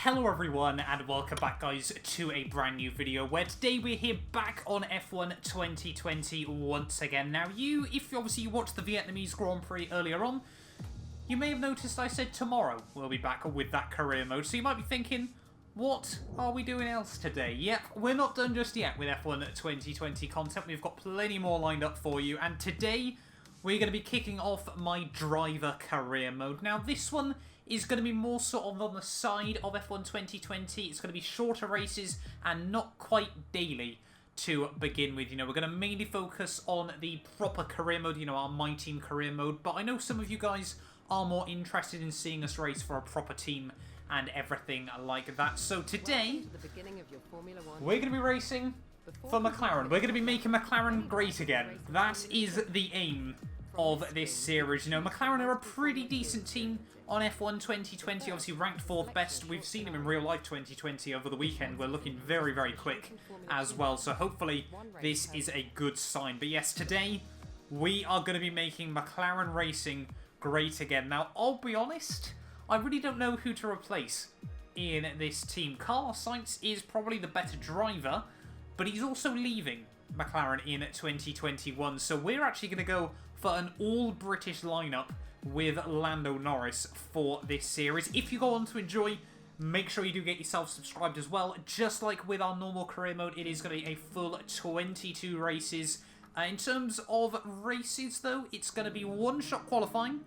Hello everyone and welcome back guys to a brand new video where today we're here back on F1 2020 once again. Now if obviously you watched the Vietnamese Grand Prix earlier on, you may have noticed I said tomorrow we'll be back with that career mode. So you might be thinking, what are we doing else today? Yep, we're not done just yet with F1 2020 content. We've got plenty more lined up for you, and today we're going to be kicking off my driver career mode. Now this one is going to be more sort of on the side of F1 2020. It's going to be shorter races and not quite daily to begin with. We're going to mainly focus on the proper career mode, our My Team career mode. But I know some of you guys are more interested in seeing us race for a proper team and everything like that. So today, we're going to be racing for McLaren. We're going to be making McLaren great again. That is the aim of this series. McLaren are a pretty decent team on F1 2020, obviously ranked 4th best. We've seen him in real life 2020 over the weekend. We're looking very, very quick as well, so hopefully this is a good sign. But yes, today we are going to be making McLaren racing great again. Now, I'll be honest, I really don't know who to replace in this team. Carlos Sainz is probably the better driver, but he's also leaving McLaren in 2021, so we're actually going to go for an all-British lineup with Lando Norris for this series. If you go on to enjoy, make sure you do get yourself subscribed as well. Just like with our normal career mode, it is going to be a full 22 races. In terms of races, though, it's going to be one-shot qualifying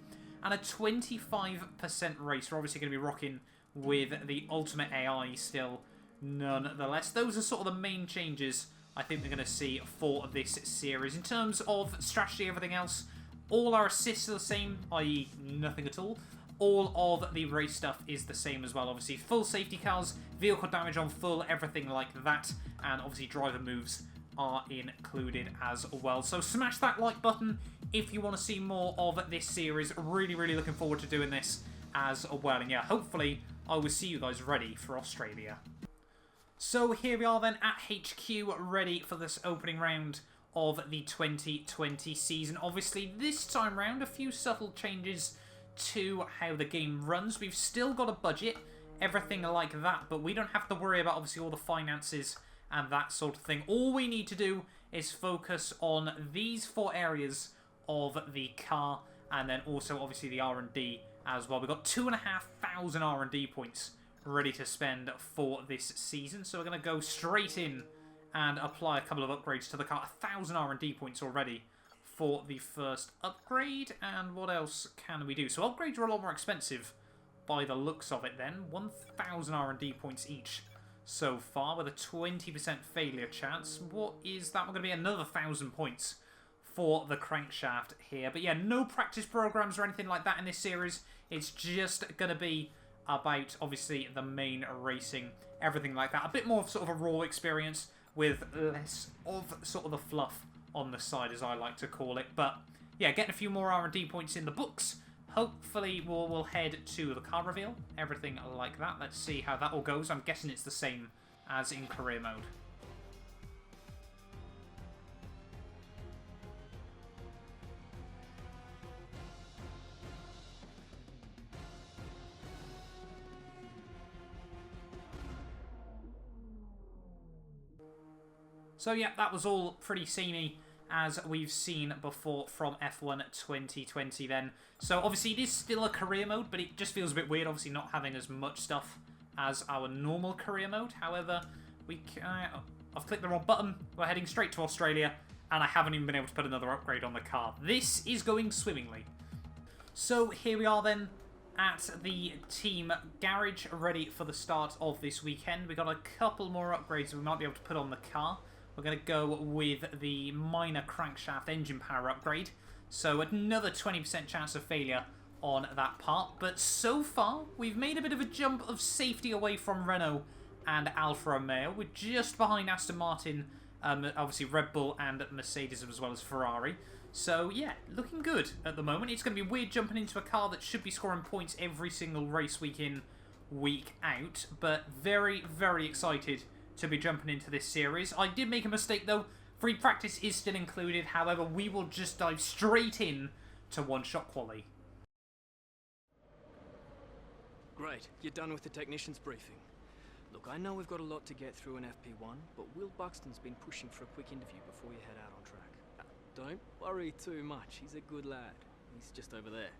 and a 25% race. We're obviously going to be rocking with the Ultimate AI still, nonetheless. Those are sort of the main changes I think we're going to see for this series. In terms of strategy, everything else, all our assists are the same, i.e. nothing at all. All of the race stuff is the same as well. Obviously, full safety cars, vehicle damage on full, everything like that. And obviously, driver moves are included as well. So smash that like button if you want to see more of this series. Really, really looking forward to doing this as well. And yeah, hopefully I will see you guys ready for Australia. So here we are then at HQ, ready for this opening round of the 2020 season. Obviously, this time round, a few subtle changes to how the game runs. We've still got a budget, everything like that, but we don't have to worry about, obviously, all the finances and that sort of thing. All we need to do is focus on these 4 areas of the car, and then also, obviously, the R&D as well. We've got 2,500 R&D points ready to spend for this season, so we're going to go straight in and apply a couple of upgrades to the car. 1,000 R&D points already for the first upgrade. And what else can we do? So upgrades are a lot more expensive by the looks of it then. 1,000 R&D points each so far with a 20% failure chance. What is that? We're going to be another 1,000 points for the crankshaft here. But yeah, no practice programs or anything like that in this series. It's just going to be about, obviously, the main racing, everything like that. A bit more of sort of a raw experience with less of sort of the fluff on the side, as I like to call it. But yeah, getting a few more R&D points in the books. Hopefully we'll head to the car reveal, everything like that. Let's see how that all goes. I'm guessing it's the same as in career mode. So yeah, that was all pretty samey as we've seen before from F1 2020 then. So obviously it is still a career mode, but it just feels a bit weird, obviously not having as much stuff as our normal career mode. However, I've clicked the wrong button. We're heading straight to Australia, and I haven't even been able to put another upgrade on the car. This is going swimmingly. So here we are then at the team garage, ready for the start of this weekend. We've got a couple more upgrades we might be able to put on the car. We're going to go with the minor crankshaft engine power upgrade. So another 20% chance of failure on that part. But so far, we've made a bit of a jump of safety away from Renault and Alfa Romeo. We're just behind Aston Martin, obviously Red Bull and Mercedes as well as Ferrari. So yeah, looking good at the moment. It's going to be weird jumping into a car that should be scoring points every single race week in, week out. But very, very excited to be jumping into this series. I did make a mistake though. Free practice is still included. However, we will just dive straight in to one-shot quali. Great, you're done with the technician's briefing. Look, I know we've got a lot to get through in FP1, but Will Buxton's been pushing for a quick interview before you head out on track. Don't worry too much, he's a good lad. He's just over there.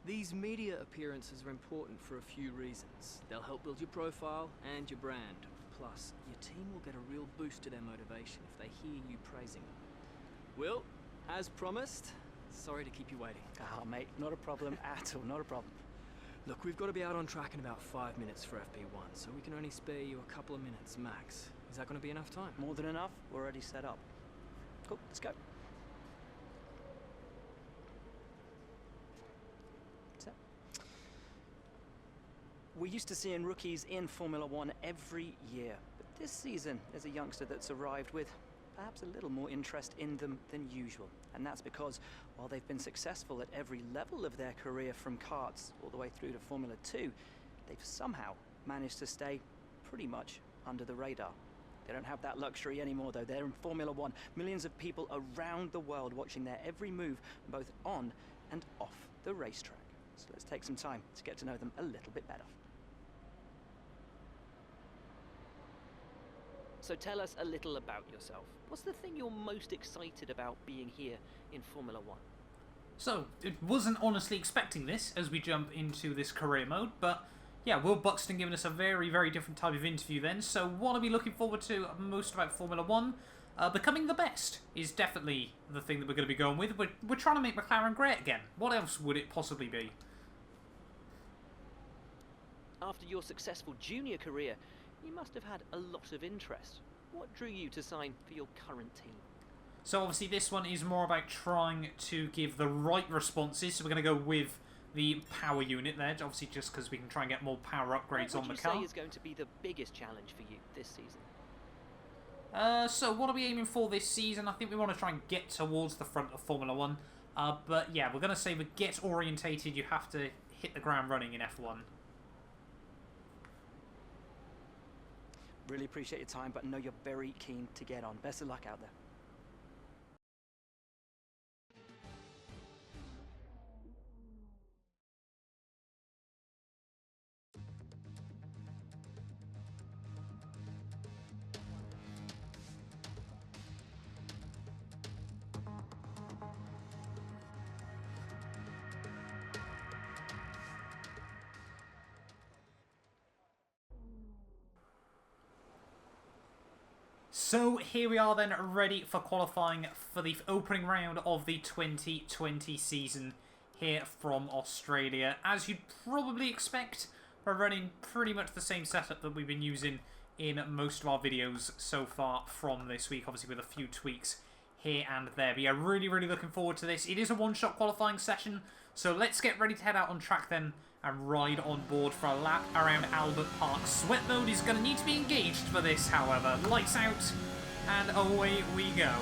These media appearances are important for a few reasons. They'll help build your profile and your brand. Plus, your team will get a real boost to their motivation if they hear you praising them. Will, as promised, sorry to keep you waiting. Oh, mate, not a problem at all, not a problem. Look, we've got to be out on track in about 5 minutes for FP1, so we can only spare you a couple of minutes max. Is that going to be enough time? More than enough. We're already set up. Cool, let's go. So, we're used to seeing rookies in Formula One every year, but this season there's a youngster that's arrived with perhaps a little more interest in them than usual. And that's because while they've been successful at every level of their career from karts all the way through to Formula 2, they've somehow managed to stay pretty much under the radar. They don't have that luxury anymore though. They're in Formula 1. Millions of people around the world watching their every move, both on and off the racetrack. So let's take some time to get to know them a little bit better. So tell us a little about yourself. What's the thing you're most excited about being here in Formula 1? So, it wasn't honestly expecting this as we jump into this career mode, but yeah, Will Buxton giving us a very, very different type of interview then. So what are we looking forward to most about Formula 1? Becoming the best is definitely the thing that we're going to be going with. We're trying to make McLaren great again. What else would it possibly be? After your successful junior career, you must have had a lot of interest. What drew you to sign for your current team? So obviously this one is more about trying to give the right responses. So we're going to go with the power unit there, obviously just because we can try and get more power upgrades on the car. What would you say is going to be the biggest challenge for you this season? So what are we aiming for this season? I think we want to try and get towards the front of Formula 1. But yeah, we're going to say with get orientated, you have to hit the ground running in F1. Really appreciate your time, but know you're very keen to get on. Best of luck out there. So here we are then, ready for qualifying for the opening round of the 2020 season here from Australia. As you'd probably expect, we're running pretty much the same setup that we've been using in most of our videos so far from this week, obviously with a few tweaks here and there. But yeah, really, really looking forward to this. It is a one-shot qualifying session, so let's get ready to head out on track then and ride on board for a lap around Albert Park. Sweat mode is going to need to be engaged for this, however. Lights out, and away we go.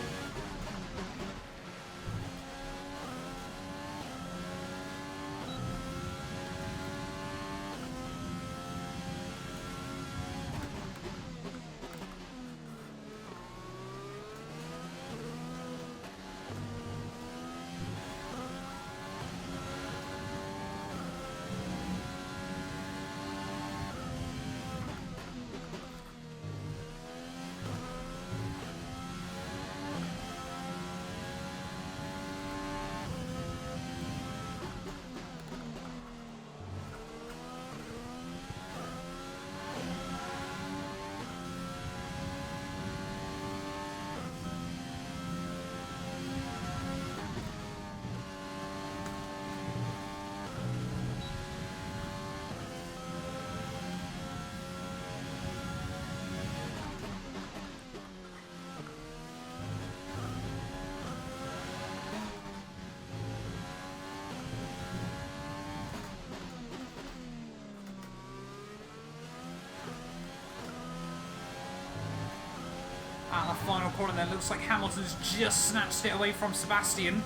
At the final corner there, looks like Hamilton's just snatched it away from Sebastian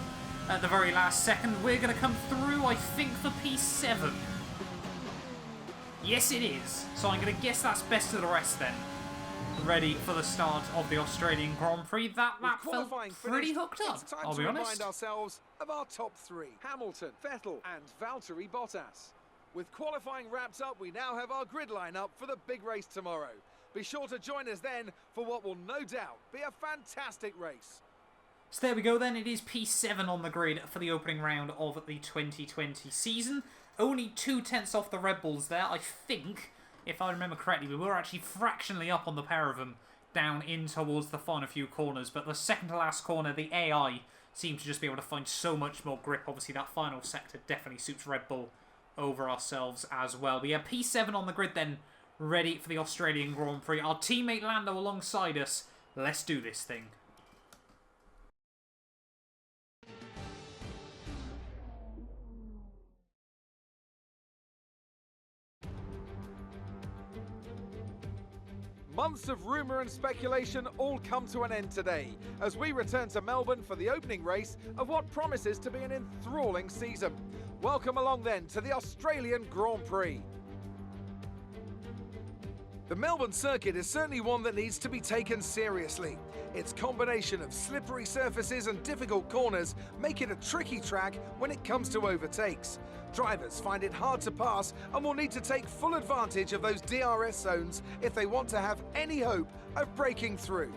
at the very last second. We're going to come through, I think, for P7. Yes, it is. So I'm going to guess that's best of the rest then. Ready for the start of the Australian Grand Prix. That lap felt pretty hooked up, I'll be honest. Remind ourselves of our top three: Hamilton, Vettel and Valtteri Bottas. With qualifying wrapped up, we now have our grid line-up for the big race tomorrow. Be sure to join us then for what will no doubt be a fantastic race. So there we go then, it is P7 on the grid for the opening round of the 2020 season. Only 2/10 off the Red Bulls there, I think, if I remember correctly. We were actually fractionally up on the pair of them down in towards the final few corners, but the second to last corner, the AI seemed to just be able to find so much more grip. Obviously that final sector definitely suits Red Bull over ourselves as well. But yeah, P7 on the grid then, ready for the Australian Grand Prix. Our teammate Lando alongside us. Let's do this thing. Months of rumour and speculation all come to an end today as we return to Melbourne for the opening race of what promises to be an enthralling season. Welcome along then to the Australian Grand Prix. The Melbourne circuit is certainly one that needs to be taken seriously. Its combination of slippery surfaces and difficult corners make it a tricky track when it comes to overtakes. Drivers find it hard to pass and will need to take full advantage of those DRS zones if they want to have any hope of breaking through.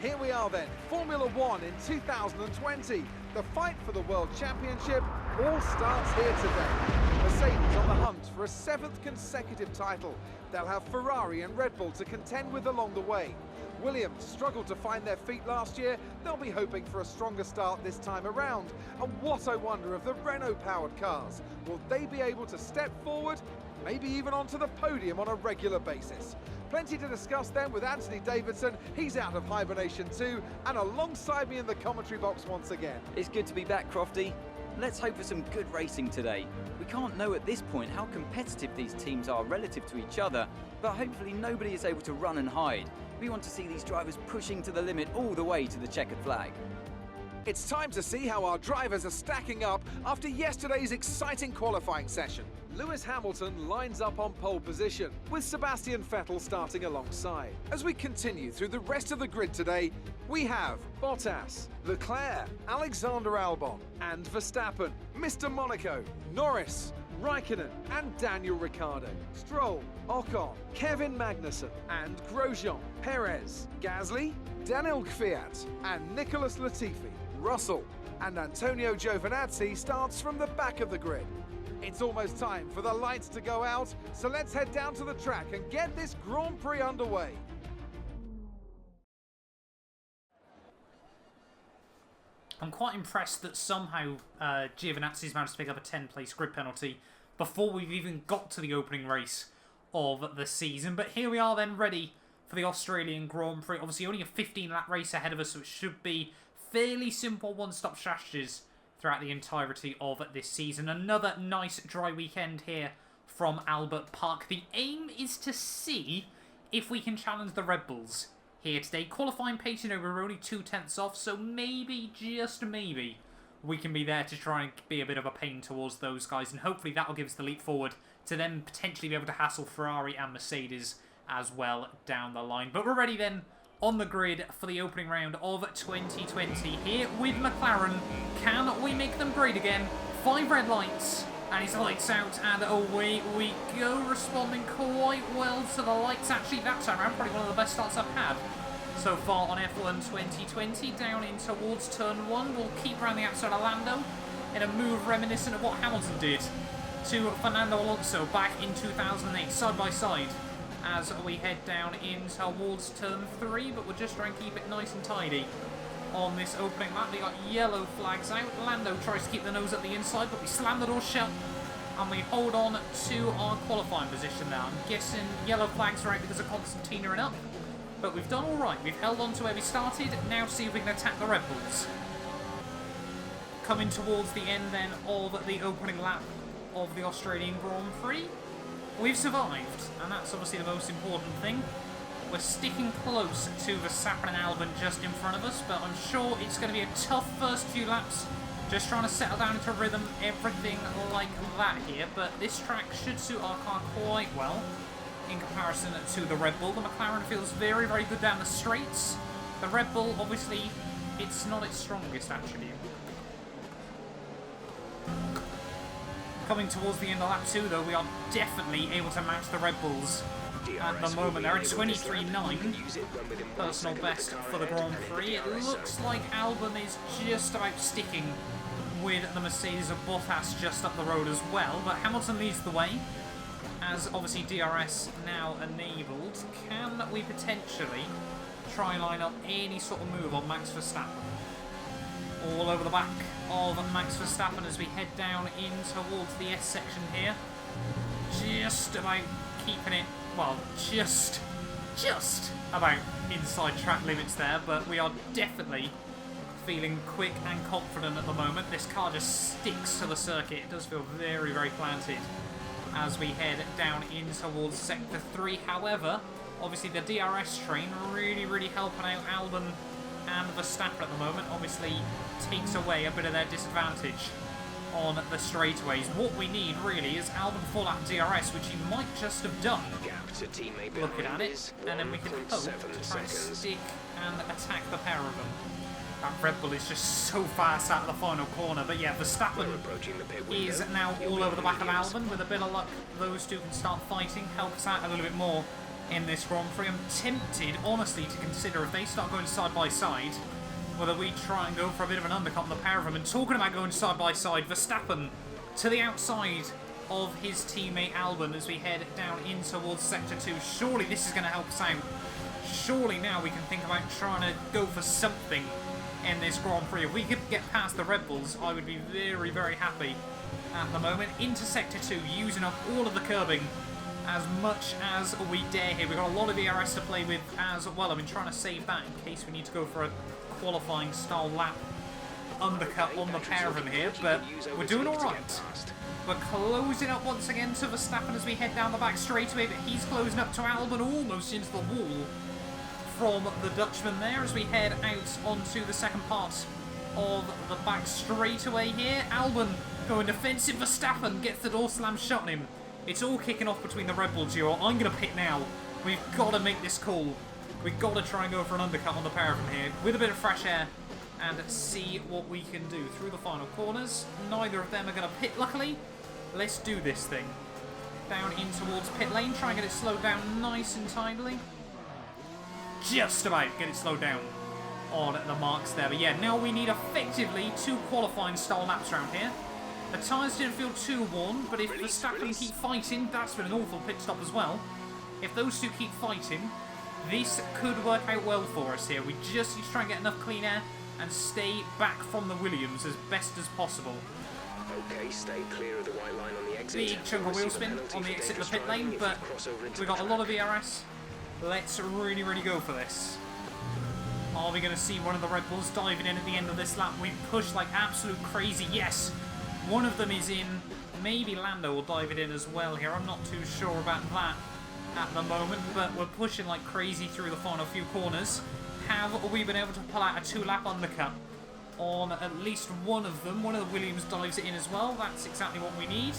Here we are then, Formula One in 2020. The fight for the World Championship all starts here today. Mercedes on the hunt for a 7th consecutive title. They'll have Ferrari and Red Bull to contend with along the way. Williams struggled to find their feet last year. They'll be hoping for a stronger start this time around. And what I wonder of the Renault-powered cars. Will they be able to step forward, maybe even onto the podium on a regular basis? Plenty to discuss then with Anthony Davidson. He's out of hibernation too, and alongside me in the commentary box once again. It's good to be back, Crofty. Let's hope for some good racing today. We can't know at this point how competitive these teams are relative to each other, but hopefully nobody is able to run and hide. We want to see these drivers pushing to the limit all the way to the checkered flag. It's time to see how our drivers are stacking up after yesterday's exciting qualifying session. Lewis Hamilton lines up on pole position, with Sebastian Vettel starting alongside. As we continue through the rest of the grid today, we have Bottas, Leclerc, Alexander Albon, and Verstappen, Mr. Monaco, Norris, Raikkonen and Daniel Ricciardo, Stroll, Ocon, Kevin Magnussen and Grosjean, Perez, Gasly, Daniel Kvyat and Nicholas Latifi, Russell and Antonio Giovinazzi starts from the back of the grid. It's almost time for the lights to go out, so let's head down to the track and get this Grand Prix underway. I'm quite impressed that somehow Giovinazzi's managed to pick up a 10-place grid penalty before we've even got to the opening race of the season. But here we are then, ready for the Australian Grand Prix. Obviously only a 15-lap race ahead of us, so it should be fairly simple one-stop strategies throughout the entirety of this season. Another nice dry weekend here from Albert Park. The aim is to see if we can challenge the Red Bulls here today. Qualifying pace, we're only 2/10 off, so maybe, just maybe, we can be there to try and be a bit of a pain towards those guys, and hopefully that will give us the leap forward to then potentially be able to hassle Ferrari and Mercedes as well down the line. But we're ready then on the grid for the opening round of 2020 here with McLaren. Can we make them great again? 5 red lights, and his lights out, and away we go, responding quite well to the lights. Actually, that time around, probably one of the best starts I've had so far on F1 2020. Down in towards turn 1, we'll keep around the outside of Lando in a move reminiscent of what Hamilton did to Fernando Alonso back in 2008, side by side, as we head down in towards turn 3, but we'll just try and keep it nice and tidy on this opening lap. They got yellow flags out. Lando tries to keep the nose at the inside, but we slam the door shut and we hold on to our qualifying position now. I'm guessing yellow flags are out because of Constantina and up, but we've done alright. We've held on to where we started. Now see if we can attack the Red Bulls. Coming towards the end then of the opening lap of the Australian Grand Prix. We've survived, and that's obviously the most important thing. We're sticking close to Verstappen and Albon just in front of us, but I'm sure it's going to be a tough first few laps, just trying to settle down into rhythm, everything like that here. But this track should suit our car quite well in comparison to the Red Bull. The McLaren feels very, very good down the straights. The Red Bull, obviously, it's not its strongest attribute. coming towards the end of lap 2, though, we are definitely able to match the Red Bulls. At the moment, they're at 23.9, personal best for the Grand Prix. It looks like Albon is just about sticking with the Mercedes of Bottas just up the road as well, but Hamilton leads the way, as obviously DRS now enabled. Can we potentially try and line up any sort of move on Max Verstappen? All over the back of Max Verstappen as we head down in towards the S section here. Just about keeping it, well, just about inside track limits there, but we are definitely feeling quick and confident at the moment. This car just sticks to the circuit. It does feel very, very planted as we head down in towards Sector 3. However, obviously the DRS train really helping out Albon and Verstappen at the moment. Obviously takes away a bit of their disadvantage on the straightaways. What we need really is Albon full lap DRS, which he might just have done. Looking at it, and then we can hope to try and stick and attack the pair of them. That Red Bull is just so fast out of the final corner. But yeah, Verstappen is now all over the back of Albon. With a bit of luck, those two can start fighting, help us out a little bit more in this Grand Prix. I'm tempted, honestly, to consider if they start going side by side, whether we try and go for a bit of an undercut on the pair of them. And talking about going side by side, Verstappen to the outside of his teammate Albon as we head down in towards Sector 2. Surely this is going to help us out. Surely now we can think about trying to go for something in this Grand Prix. If we could get past the Red Bulls, I would be very happy at the moment. Into Sector 2, using up all of the curbing as much as we dare here. We've got a lot of DRS to play with as well. I've been trying to save that in case we need to go for a qualifying style lap undercut on the pair of them here, but we're doing alright. We're closing up once again to Verstappen as we head down the back straightaway, but he's closing up to Albon almost into the wall from the Dutchman there as we head out onto the second part of the back straightaway here. Albon going defensive, Verstappen gets the door slam shut on him. It's all kicking off between the Red Bull duo. I'm going to pit now. We've got to make this call. We've got to try and go for an undercut on the pair of them here with a bit of fresh air and see what we can do through the final corners. Neither of them are going to pit, luckily. Let's do this thing. Down in towards pit lane. Try and get it slowed down nice and tidily. Just about get it slowed down on the marks there. But yeah, now we need effectively 2 qualifying style laps around here. The tyres didn't feel too worn, but if Verstappen keep fighting, that's been an awful pit stop as well. If those two keep fighting, this could work out well for us here. We just need to try and get enough clean air and stay back from the Williams as best as possible. Okay, stay clear of the white line on the exit. Big chunk of wheel spin on the exit of the pit lane, but we've got a lot of DRS. Let's really go for this. Are we going to see one of the Red Bulls diving in at the end of this lap? We push like absolute crazy. Yes, one of them is in. Maybe Lando will dive it in as well here. I'm not too sure about that at the moment, but we're pushing like crazy through the final few corners. Have we been able to pull out a 2-lap undercut on at least one of them? One of the Williams dives it in as well. That's exactly what we need.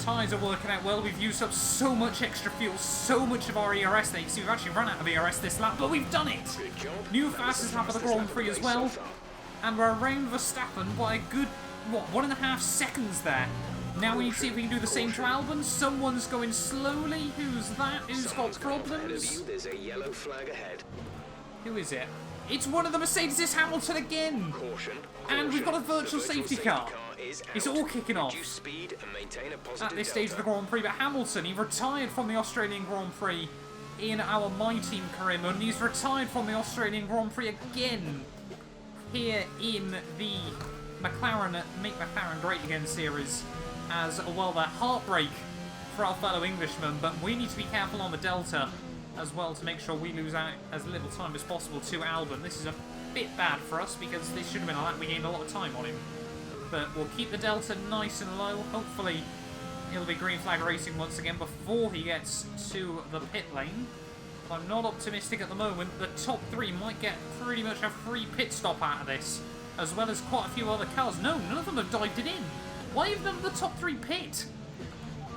Tyres are working out well. We've used up so much extra fuel, so much of our ERS there. You see, we've actually run out of ERS this lap, but we've done it! New fastest lap of the Grand Prix as well. And we're around Verstappen by a good, what, 1.5 seconds there. Now we need to see if we can do the same to Albon. Someone's going slowly. Who's that? Who's got problems? There's a yellow flag ahead. Who is it? It's one of the Mercedes. It's Hamilton again. Caution. And we've got a virtual safety car. It's all kicking off at this stage of the Grand Prix. But Hamilton, he retired from the Australian Grand Prix in our My Team career mode. And he's retired from the Australian Grand Prix again here in the McLaren Make McLaren Great Again series as well. That heartbreak for our fellow Englishman, but we need to be careful on the Delta as well to make sure we lose out as little time as possible to Albon. This is a bit bad for us because this should have been a lap we gained a lot of time on him, but we'll keep the Delta nice and low. Hopefully he'll be green flag racing once again before he gets to the pit lane. I'm not optimistic at the moment. The top 3 might get pretty much a free pit stop out of this, as well as quite a few other cars. No, none of them have dived it in. Why have none of the top 3 pit?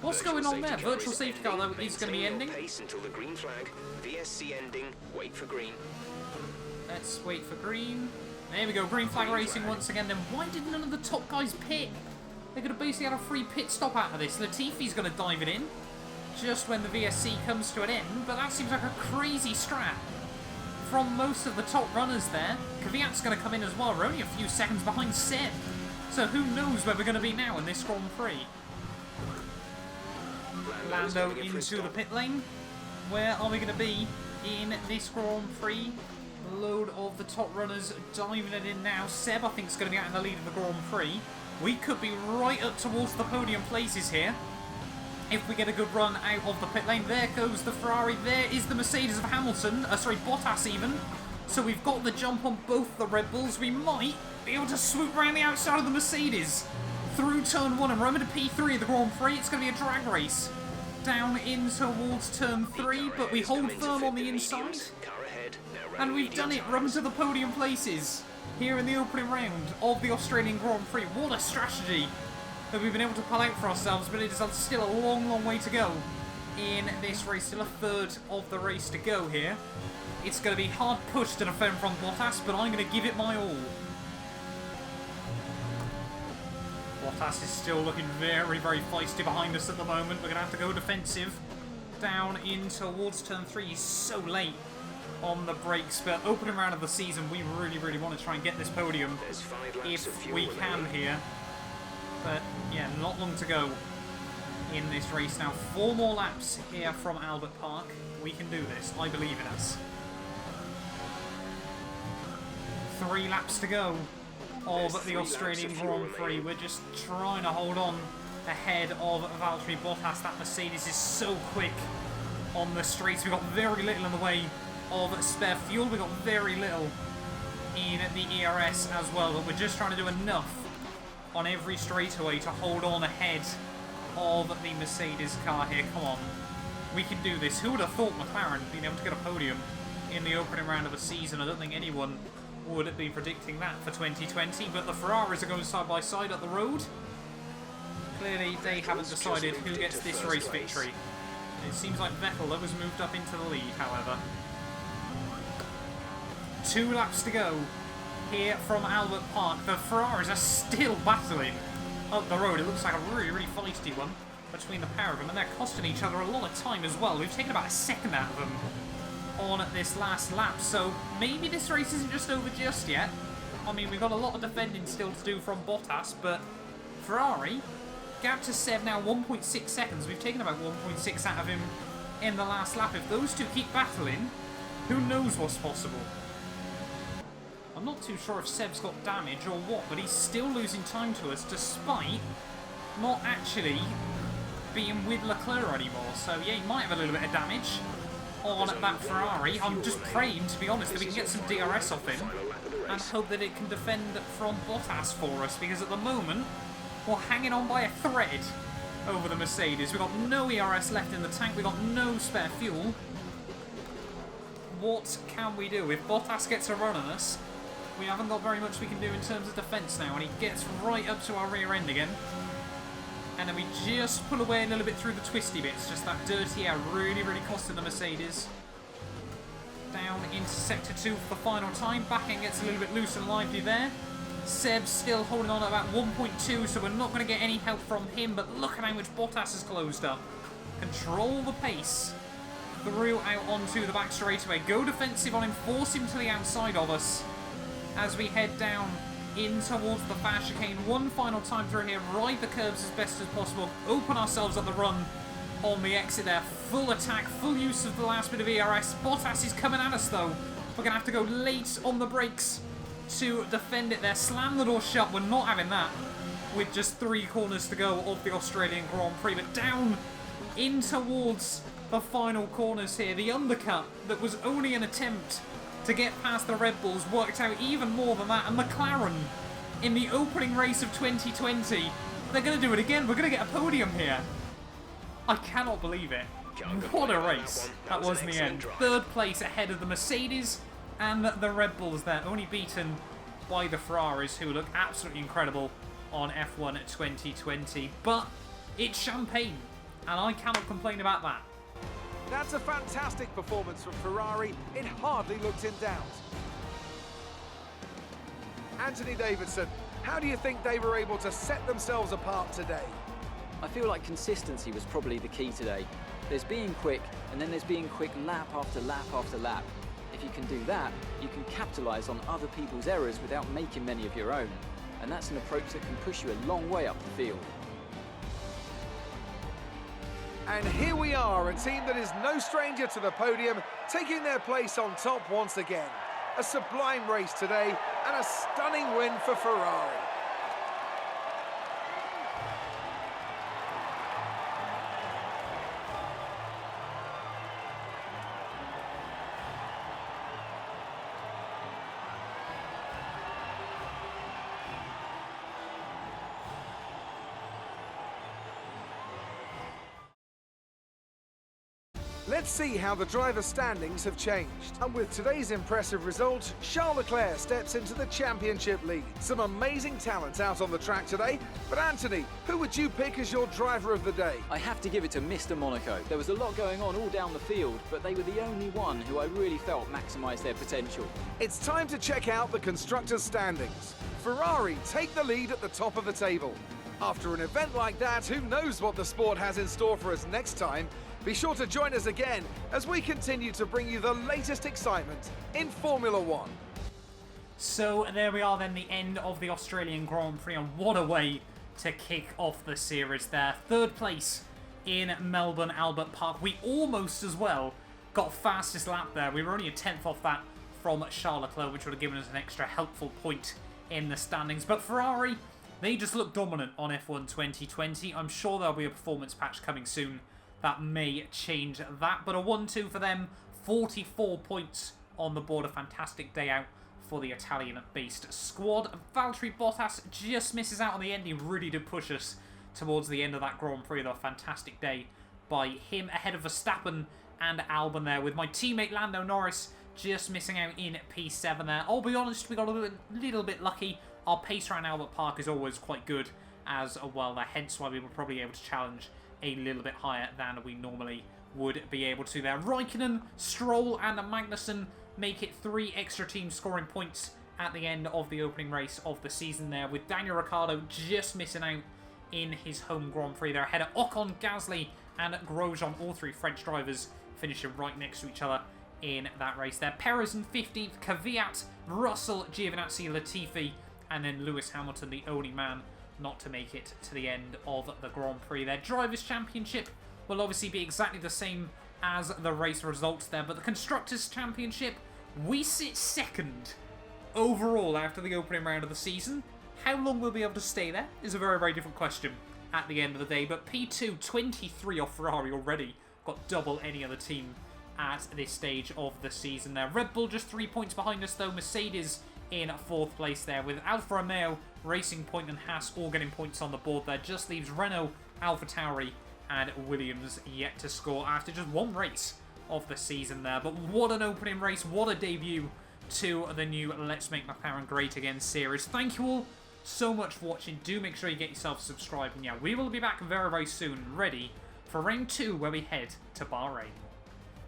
What's going on there? Virtual safety car though is going to be ending. Pace until the green flag. VSC ending. Wait for green. Let's wait for green. There we go. Green flag racing once again. Then why did none of the top guys pit? They could have basically had a free pit stop out of this. Latifi's going to dive it in just when the VSC comes to an end, but that seems like a crazy strat from most of the top runners there. Kvyat's going to come in as well. We're only a few seconds behind Seb, so who knows where we're going to be now in this Grand Prix. Lando into the pit lane. Where are we going to be in this Grand Prix? A load of the top runners diving it in now. Seb, I think, is going to be out in the lead of the Grand Prix. We could be right up towards the podium places here if we get a good run out of the pit lane. There goes the Ferrari. There is the Mercedes of Hamilton. Sorry, Bottas even. So we've got the jump on both the Red Bulls. We might be able to swoop around the outside of the Mercedes through turn 1 and run into P3 of the Grand Prix. It's going to be a drag race down in towards turn 3, but we hold firm on the inside. And we've done it. Run to the podium places here in the opening round of the Australian Grand Prix. What a strategy that we've been able to pull out for ourselves, but it is still a long, long way to go in this race. Still a third of the race to go here. It's going to be hard push to defend from Bottas, but I'm going to give it my all. Bottas is still looking very, very feisty behind us at the moment. We're going to have to go defensive down in towards turn 3. He's so late on the brakes, but opening round of the season, we really, really want to try and get this podium if we can here. But yeah, not long to go in this race now. 4 more laps here from Albert Park. We can do this. I believe in us. 3 laps to go of the Australian Grand Prix. We're just trying to hold on ahead of Valtteri Bottas. That Mercedes is so quick on the straights. We've got very little in the way of spare fuel. We've got very little in the ERS as well, but we're just trying to do enough on every straightaway to hold on ahead of the Mercedes car here. Come on, we can do this. Who would have thought McLaren being able to get a podium in the opening round of a season? I don't think anyone would be predicting that for 2020, but the Ferraris are going side by side up the road. Clearly they haven't decided who gets this race victory. It seems like Vettel has moved up into the lead, however. 2 laps to go here from Albert Park. The Ferraris are still battling up the road. It looks like a really, really feisty one between the pair of them, and they're costing each other a lot of time as well. We've taken about a second out of them on this last lap, so maybe this race isn't just over just yet. I mean, we've got a lot of defending still to do from Bottas, but Ferrari, gap to Seb now 1.6 seconds. We've taken about 1.6 out of him in the last lap. If those two keep battling, who knows what's possible. I'm not too sure if Seb's got damage or what, but he's still losing time to us despite not actually being with Leclerc anymore. So yeah, he might have a little bit of damage on that Ferrari. I'm just praying, to be honest, that we can get some DRS off him and hope that it can defend from Bottas for us, because at the moment we're hanging on by a thread over the Mercedes. We've got no ERS left in the tank, we've got no spare fuel. What can we do? If Bottas gets a run on us, we haven't got very much we can do in terms of defence now, and he gets right up to our rear end again. And then we just pull away a little bit through the twisty bits. Just that dirty air really, really costing the Mercedes. Down into Sector 2 for the final time. Back end gets a little bit loose and lively there. Seb's still holding on at about 1.2, so we're not going to get any help from him. But look at how much Bottas has closed up. Control the pace through out onto the back straightaway. Go defensive on him. Force him to the outside of us as we head down in towards the fast chicane. One final time through here, ride the curbs as best as possible, open ourselves up the run on the exit there. Full attack, full use of the last bit of ERS. Bottas is coming at us though. We're going to have to go late on the brakes to defend it there. Slam the door shut, we're not having that with just 3 corners to go of the Australian Grand Prix. But down in towards the final corners here, the undercut that was only an attempt to get past the Red Bulls worked out even more than that. And McLaren, in the opening race of 2020, they're going to do it again. We're going to get a podium here. I cannot believe it. What a race that was in the end. 3rd place ahead of the Mercedes and the Red Bulls there, only beaten by the Ferraris, who look absolutely incredible on F1 2020. But it's champagne, and I cannot complain about that. That's a fantastic performance from Ferrari. It hardly looked in doubt. Anthony Davidson, How do you think they were able to set themselves apart today? I feel like consistency was probably the key today. There's being quick, and then there's being quick lap after lap after lap. If you can do that, you can capitalise on other people's errors without making many of your own. And that's an approach that can push you a long way up the field. And here we are, a team that is no stranger to the podium, taking their place on top once again. A sublime race today, and a stunning win for Ferrari. Let's see how the driver standings have changed. And with today's impressive result, Charles Leclerc steps into the championship lead. Some amazing talent out on the track today. But Anthony, who would you pick as your driver of the day? I have to give it to Mr. Monaco. There was a lot going on all down the field, but they were the only one who I really felt maximised their potential. It's time to check out the constructors' standings. Ferrari take the lead at the top of the table. After an event like that, who knows what the sport has in store for us next time? Be sure to join us again as we continue to bring you the latest excitement in Formula One. So there we are then, the end of the Australian Grand Prix, and what a way to kick off the series there. Third place in Melbourne Albert Park. We almost as well got fastest lap there. We were only a 10th off that from Charles Leclerc, which would have given us an extra helpful point in the standings. But Ferrari, they just look dominant on F1 2020. I'm sure there'll be a performance patch coming soon that may change that. But a 1-2 for them, 44 points on the board. A fantastic day out for the Italian-based squad. Valtteri Bottas just misses out on the end. He really did push us towards the end of that Grand Prix, though. A fantastic day by him, ahead of Verstappen and Albon there, with my teammate Lando Norris just missing out in P7 there. I'll be honest, we got a little bit lucky. Our pace around Albert Park is always quite good as well there, hence why we were probably able to challenge a little bit higher than we normally would be able to there. Raikkonen, Stroll and Magnussen make it 3 extra teams scoring points at the end of the opening race of the season there, with Daniel Ricciardo just missing out in his home Grand Prix there, ahead of Ocon, Gasly and Grosjean, all 3 French drivers finishing right next to each other in that race there. Perez in 15th, Kvyat, Russell, Giovinazzi, Latifi, and then Lewis Hamilton, the only man not to make it to the end of the Grand Prix. Their Drivers' Championship will obviously be exactly the same as the race results there, but the Constructors' Championship, we sit second overall after the opening round of the season. How long we'll be able to stay there is a very, very different question at the end of the day, but P2, 23 off Ferrari already, got double any other team at this stage of the season there. Red Bull just 3 points behind us though, Mercedes in 4th place there, with Alfa Romeo, Racing Point and Haas all getting points on the board there. Just leaves Renault, AlphaTauri and Williams yet to score after just 1 race of the season there. But what an opening race, what a debut to the new Let's Make McLaren Great Again series. Thank you all so much for watching. Do make sure you get yourself subscribed. And yeah, we will be back very, very soon, ready for round 2 where we head to Bahrain.